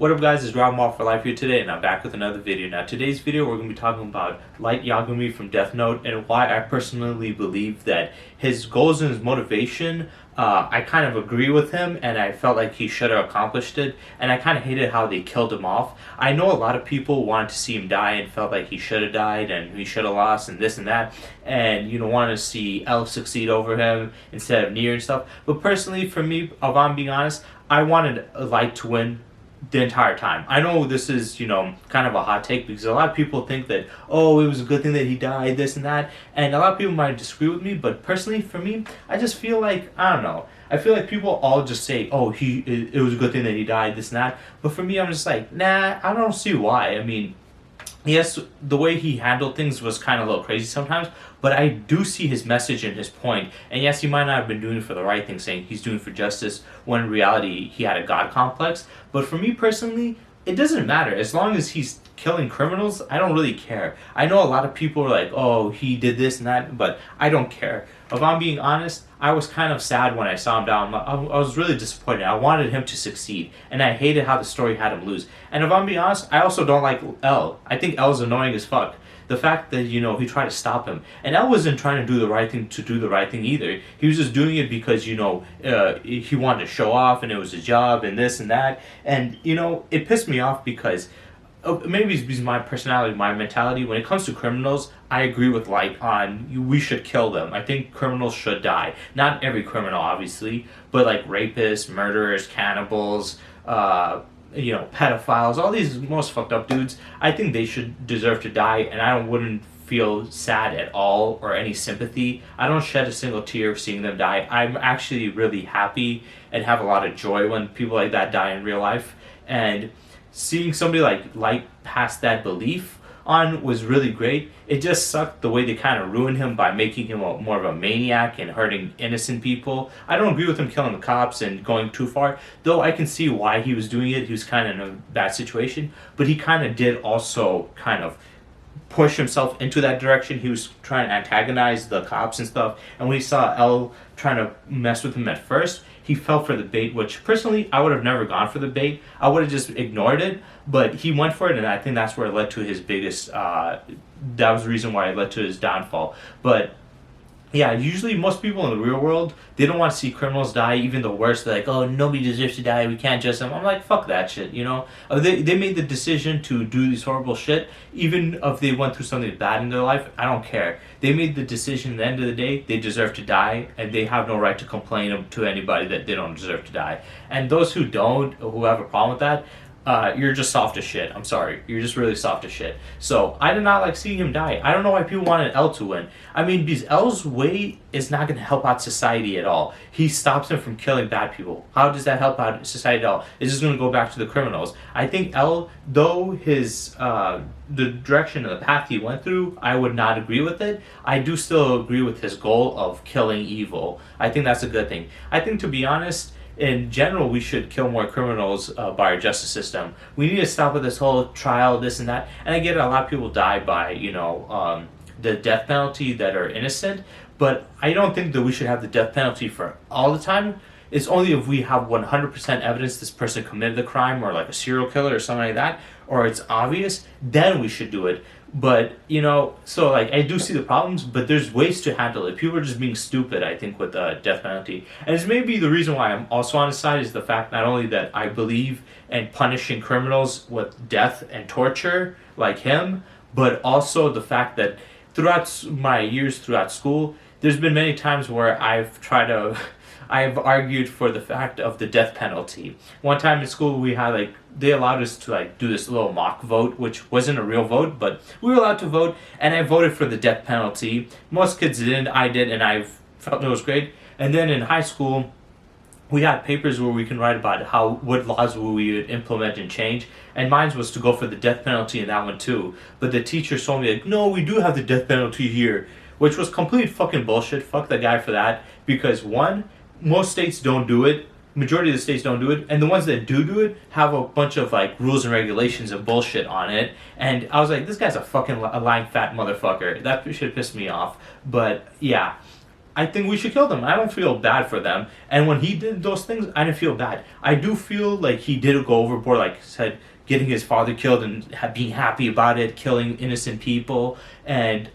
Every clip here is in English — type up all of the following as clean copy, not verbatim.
What up guys, it's Rob Mall for Life here today and I'm back with another video. Now today's video we're going to be talking about Light Yagami from Death Note and why I personally believe that his goals and his motivation, I kind of agree with him and I felt like he should have accomplished it, and I kind of hated how they killed him off. I know a lot of people wanted to see him die and felt like he should have died and he should have lost and this and that, and wanted to see L succeed over him instead of Nier and stuff. But personally for me, if I'm being honest, I wanted Light to win the entire time. I know this is, kind of a hot take because a lot of people think that, oh, it was a good thing that he died, this and that, and a lot of people might disagree with me, but personally for me, I just feel like, I don't know, I feel like people all just say, oh, it was a good thing that he died, this and that, but for me, I'm just like, nah, I don't see why. I mean, yes, the way he handled things was kind of a little crazy sometimes, but I do see his message and his point. And yes, he might not have been doing it for the right thing, saying he's doing it for justice, when in reality he had a god complex. But for me personally, it doesn't matter. As long as he's killing criminals, I don't really care. I know a lot of people are like, oh, he did this and that, but I don't care. If I'm being honest, I was kind of sad when I saw him down. I was really disappointed. I wanted him to succeed, and I hated how the story had him lose. And if I'm being honest, I also don't like L. I think L's annoying as fuck. The fact that, he tried to stop him. And L wasn't trying to do the right thing to do the right thing either. He was just doing it because, he wanted to show off and it was his job and this and that. And, it pissed me off because maybe it's because my personality, my mentality. When it comes to criminals, I agree with Light on we should kill them. I think criminals should die. Not every criminal, obviously, but like rapists, murderers, cannibals, pedophiles, all these most fucked up dudes, I think they should deserve to die, and I wouldn't feel sad at all or any sympathy. I don't shed a single tear seeing them die. I'm actually really happy and have a lot of joy when people like that die in real life, and seeing somebody like Light pass that belief on was really great. It just sucked the way they kind of ruined him by making him more of a maniac and hurting innocent people. I don't agree with him killing the cops and going too far, though I can see why he was doing it. He was kind of in a bad situation, but he kind of did also kind of push himself into that direction. He was trying to antagonize the cops and stuff, and when he saw L trying to mess with him at first, he fell for the bait, which personally I would have never gone for the bait. I would have just ignored it, but he went for it, and I think that's where it led to his biggest, that was the reason why it led to his downfall. But yeah, usually most people in the real world, they don't want to see criminals die, even the worst. They're like, oh, nobody deserves to die, we can't judge them. I'm like, fuck that shit, They made the decision to do this horrible shit, even if they went through something bad in their life, I don't care. They made the decision at the end of the day, they deserve to die, and they have no right to complain to anybody that they don't deserve to die. And those who don't, who have a problem with that, you're just soft as shit. I'm sorry. You're just really soft as shit. So, I did not like seeing him die. I don't know why people wanted L to win. I mean, because L's way is not going to help out society at all. He stops him from killing bad people. How does that help out society at all? It's just going to go back to the criminals. I think L, though his, the direction and the path he went through, I would not agree with it. I do still agree with his goal of killing evil. I think that's a good thing. I think, to be honest, in general, we should kill more criminals by our justice system. We need to stop with this whole trial, this and that. And I get it, a lot of people die by, the death penalty that are innocent. But I don't think that we should have the death penalty for all the time. It's only if we have 100% evidence this person committed the crime, or like a serial killer or something like that, or it's obvious, then we should do it. But, so like I do see the problems, but there's ways to handle it. People are just being stupid, I think, with the death penalty. And it's maybe the reason why I'm also on his side is the fact not only that I believe in punishing criminals with death and torture like him, but also the fact that throughout my years throughout school, there's been many times where I've argued for the fact of the death penalty. One time in school, we had they allowed us to do this little mock vote, which wasn't a real vote, but we were allowed to vote, and I voted for the death penalty. Most kids didn't, I did, and I felt it was great. And then in high school, we had papers where we can write about what laws we would implement and change, and mine was to go for the death penalty in that one too. But the teacher told me, no, we do have the death penalty here, which was complete fucking bullshit. Fuck the guy for that, because one, most states don't do it. Majority of the states don't do it, and the ones that do it have a bunch of rules and regulations and bullshit on it. And I was like, this guy's a fucking lying fat motherfucker. That should piss me off. But yeah, I think we should kill them. I don't feel bad for them. And when he did those things, I didn't feel bad. I do feel like he did go overboard, like I said, getting his father killed and being happy about it, killing innocent people. And,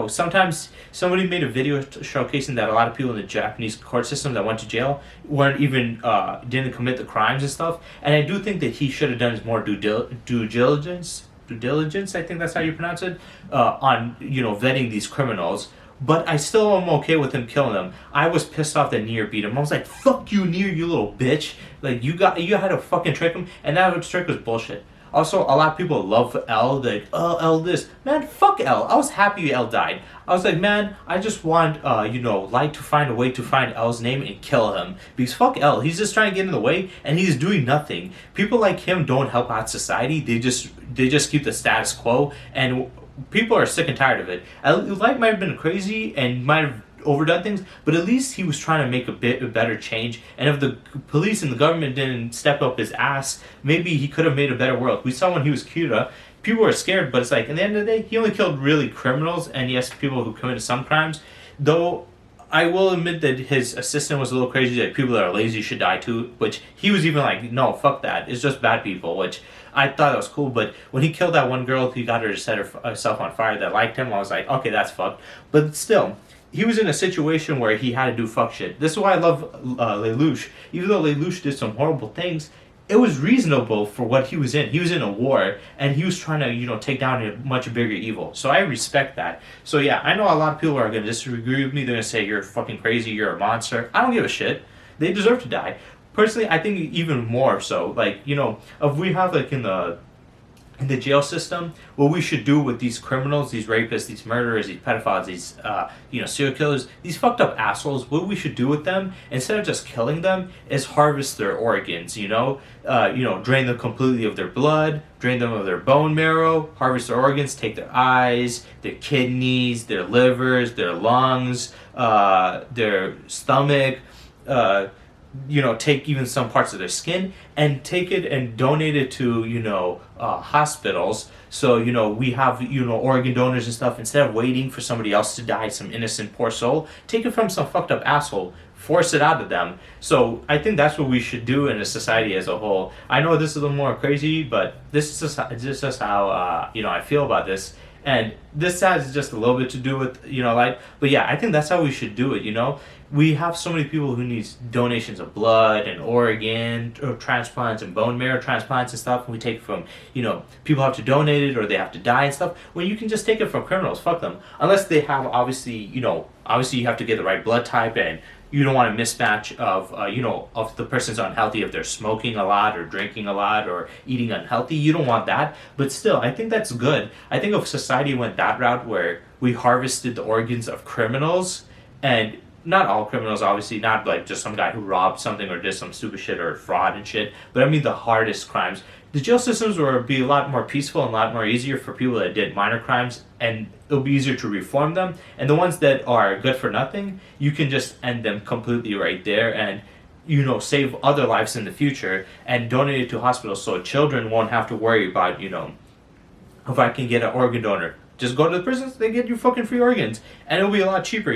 sometimes somebody made a video showcasing that a lot of people in the Japanese court system that went to jail weren't even, didn't commit the crimes and stuff. And I do think that he should have done his more due diligence. Due diligence, I think that's how you pronounce it, on, vetting these criminals. But I still am okay with him killing them. I was pissed off that Nier beat him. I was like, "Fuck you, Nier, you little bitch! Like you had to fucking trick him, and that trick was bullshit." Also, a lot of people love L. Like, oh, L this man, fuck L. I was happy L died. I was like, man, I just want Light to find a way to find L's name and kill him because fuck L. He's just trying to get in the way and he's doing nothing. People like him don't help out society. They just keep the status quo and people are sick and tired of it. Light might have been crazy and might have overdone things, but at least he was trying to make a better change. And if the police and the government didn't step up his ass, maybe he could have made a better world. We saw when he was Kira, people were scared, but it's like, at the end of the day, he only killed really criminals, and yes, people who committed some crimes. Though, I will admit that his assistant was a little crazy, like people that are lazy should die too, which he was even like, no, fuck that, it's just bad people, which I thought that was cool. But when he killed that one girl, he got her to set herself on fire that liked him, I was like, okay, that's fucked. But still, he was in a situation where he had to do fuck shit. This is why I love Lelouch. Even though Lelouch did some horrible things, it was reasonable for what he was in. He was in a war, and he was trying to, take down a much bigger evil. So I respect that. So yeah, I know a lot of people are going to disagree with me. They're going to say, you're fucking crazy, you're a monster. I don't give a shit. They deserve to die. Personally, I think even more so. Like, if we have, like, in the jail system, what we should do with these criminals, these rapists, these murderers, these pedophiles, these serial killers, these fucked up assholes, what we should do with them instead of just killing them is harvest their organs. Drain them completely of their blood, drain them of their bone marrow, harvest their organs, take their eyes, their kidneys, their livers, their lungs, their stomach. Take even some parts of their skin and take it and donate it to, hospitals. So, we have, organ donors and stuff. Instead of waiting for somebody else to die, some innocent poor soul, take it from some fucked up asshole. Force it out of them. So I think that's what we should do in a society as a whole. I know this is a little more crazy, but this is just how, I feel about this. And this has just a little bit to do with, but yeah, I think that's how we should do it, We have so many people who need donations of blood and organ or transplants and bone marrow transplants and stuff. And we take it from, people have to donate it or they have to die and stuff. When you can just take it from criminals, fuck them. Unless they have, obviously you have to get the right blood type and you don't want a mismatch of, of the person's unhealthy if they're smoking a lot or drinking a lot or eating unhealthy. You don't want that. But still, I think that's good. I think if society went that route where we harvested the organs of criminals, and not all criminals, obviously, not like just some guy who robbed something or did some stupid shit or fraud and shit, but I mean the hardest crimes. The jail systems would be a lot more peaceful and a lot more easier for people that did minor crimes, and it'll be easier to reform them. And the ones that are good for nothing, you can just end them completely right there and, save other lives in the future and donate it to hospitals so children won't have to worry about, if I can get an organ donor. Just go to the prisons, they get you fucking free organs. And it'll be a lot cheaper,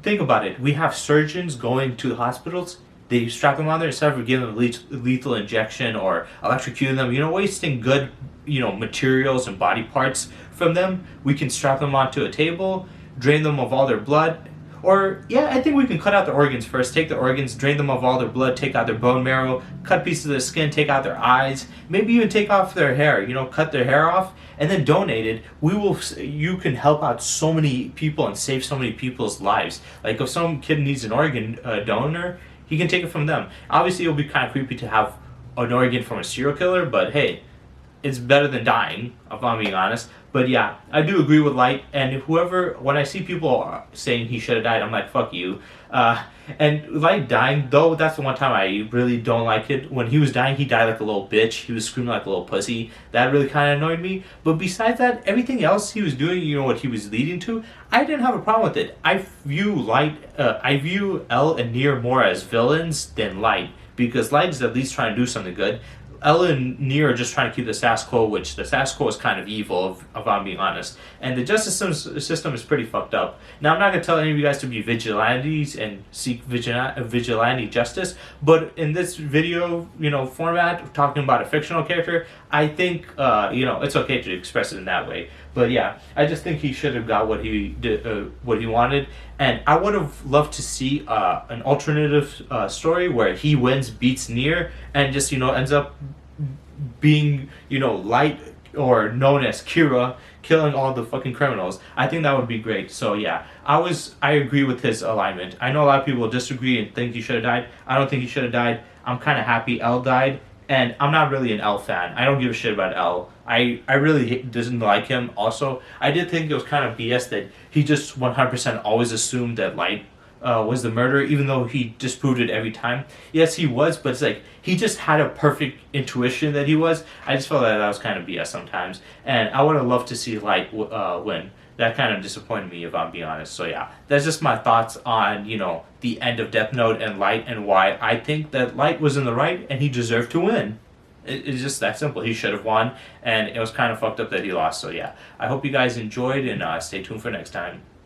Think about it. We have surgeons going to the hospitals. They strap them on there instead of giving them lethal injection or electrocuting them. Wasting good, materials and body parts from them. We can strap them onto a table, drain them of all their blood. Or, yeah, I think we can cut out the organs first. Take the organs, drain them of all their blood, take out their bone marrow, cut pieces of their skin, take out their eyes, maybe even take off their hair, cut their hair off, and then donate it. You can help out so many people and save so many people's lives. Like, if some kid needs an organ donor, he can take it from them. Obviously, it'll be kind of creepy to have an organ from a serial killer, but hey, it's better than dying, if I'm being honest. But yeah, I do agree with Light, and when I see people saying he should have died, I'm like, fuck you. And Light dying, though, that's the one time I really don't like it. When he was dying, he died like a little bitch. He was screaming like a little pussy. That really kind of annoyed me. But besides that, everything else he was doing, what he was leading to, I didn't have a problem with it. I view L and Nier more as villains than Light, because Light is at least trying to do something good. Ellen and Nier are just trying to keep the status quo, which the status quo is kind of evil, if I'm being honest. And the justice system is pretty fucked up. Now, I'm not going to tell any of you guys to be vigilantes and seek vigilante justice, but in this video, format, talking about a fictional character, I think, it's okay to express it in that way. But yeah, I just think he should have got what he did, what he wanted, and I would have loved to see an alternative story where he wins, beats Nier, and just ends up being Light, or known as Kira, killing all the fucking criminals. I think that would be great. So yeah, I agree with his alignment. I know a lot of people disagree and think he should have died. I don't think he should have died. I'm kind of happy L died. And I'm not really an L fan. I don't give a shit about L. I really didn't like him. Also, I did think it was kind of BS that he just 100% always assumed that Light was the murderer, even though he disproved it every time. Yes, he was, but it's like he just had a perfect intuition that he was. I just felt that was kind of BS sometimes. And I would have loved to see Light win. That kind of disappointed me, if I'm being honest. So yeah, that's just my thoughts on the end of Death Note and Light, and why I think that Light was in the right and he deserved to win. It's just that simple. He should have won, and it was kind of fucked up that he lost. So yeah, I hope you guys enjoyed, and stay tuned for next time.